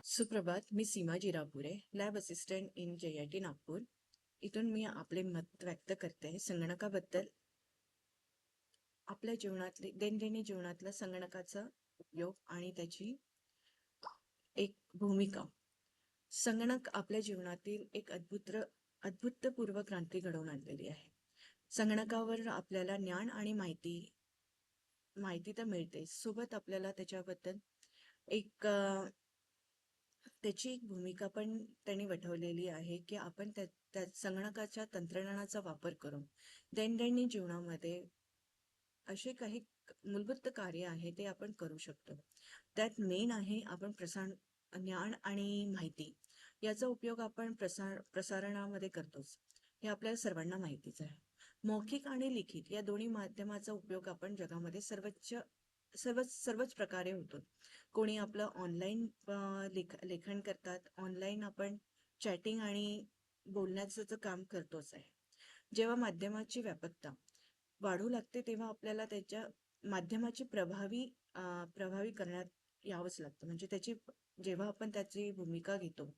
सुप्रभात. मी Seema Jirapure, lab assistant in JIT Nagpur. इथून मी आपले मत व्यक्त करते संगणकाबद्दल. आपल्या जीवनातली दैनंदिन जीवनातला संगणकाचा उपयोग आणि त्याची एक भूमिका. संगणक आपल्या जीवनातील एक अद्भुतपूर्व क्रांती घडवून आणलेली आहे. संगणकावर आपल्याला ज्ञान आणि माहिती तर मिळते, सोबत आपल्याला त्याच्याबद्दल एक त्याची एक भूमिका पण त्यांनी वठवलेली आहे, की आपण त्या संगणकाच्या तंत्रज्ञानाचा वापर करून दैनंदिन जीवनामध्ये असे काही मूलभूत कार्य आहे ते आपण करू शकतो. त्यात मेन आहे आपण ज्ञान आणि माहिती याचा उपयोग आपण प्रसारणामध्ये करतोच. हे आपल्याला सर्वांना माहितीच आहे. मौखिक आणि लिखित या दोन्ही माध्यमाचा उपयोग आपण जगामध्ये सर्वच प्रकारे होतो. कोणी आपलं ऑनलाईन लेखन करतात, ऑनलाईन आपण चॅटिंग आणि बोलण्याचं काम करतोच आहे. जेव्हा माध्यमाची व्यापकता वाढू लागते तेव्हा आपल्याला त्याच्या माध्यमाची प्रभावी करण्यात यावंच लागतं. म्हणजे जेव्हा आपण त्याची भूमिका घेतो,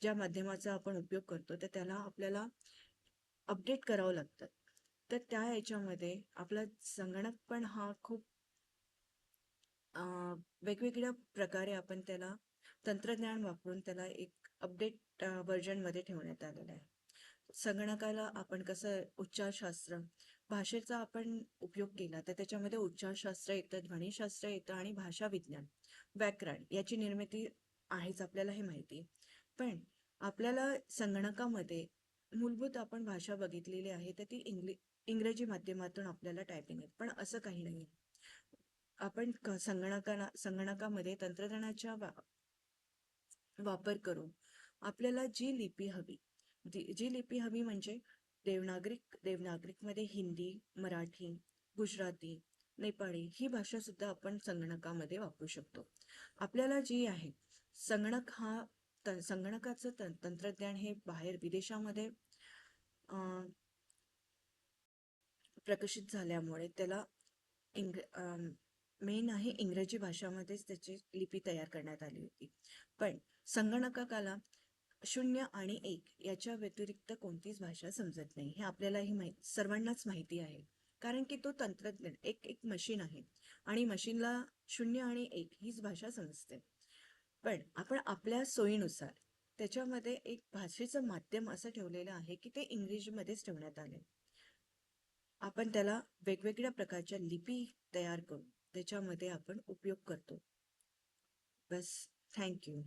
ज्या माध्यमाचा आपण उपयोग करतो, तर त्याला आपल्याला अपडेट करावं लागतं. तर त्या याच्यामध्ये आपला संगणक पण हा खूप वेगवेगळ्या प्रकारे आपण त्याला तंत्रज्ञान वापरून त्याला एक अपडेट व्हर्जनमध्ये ठेवण्यात आलेलं आहे. संगणकाला आपण कसं उच्चारशास्त्र भाषेचा आपण उपयोग केला तर त्याच्यामध्ये उच्चारशास्त्र येतं, ध्वनिशास्त्र येतं आणि भाषा विज्ञान, व्याकरण याची निर्मिती आहेच, आपल्याला हे माहिती आहे. पण आपल्याला संगणकामध्ये मूलभूत आपण भाषा बघितलेली आहे तर ती इंग्रजी माध्यमातून आपल्याला टायपिंग आहे. पण असं काही नाही. आपण संगणकामध्ये तंत्रज्ञानाच्या वापर करून आपल्याला जी लिपी हवी म्हणजे देवनागरिकमध्ये हिंदी, मराठी, गुजराती, नेपाळी ही भाषा सुद्धा आपण संगणकामध्ये वापरू शकतो. आपल्याला जी आहे संगणकाचं तंत्रज्ञान हे बाहेर विदेशामध्ये प्रकाशित झाल्यामुळे त्याला मेन आहे इंग्रजी भाषामध्येच त्याची लिपी तयार करण्यात आली होती. पण संगणकाला 0 आणि 1 याच्या व्यतिरिक्त कोणतीच भाषा समजत नाही, हे आपल्यालाही सर्वांनाच माहिती आहे. कारण की तो तंत्रज्ञान एक मशीन आहे आणि मशीनला 0 आणि 1 हीच भाषा समजते. पण आपण आपल्या सोयीनुसार त्याच्यामध्ये एक भाषेचं माध्यम असं ठेवलेलं आहे की ते इंग्रजीमध्येच ठेवण्यात आले. आपण त्याला वेगवेगळ्या प्रकारच्या लिपी तयार करून त्याच्यामध्ये आपण उपयोग करतो. बस. थँक्यू.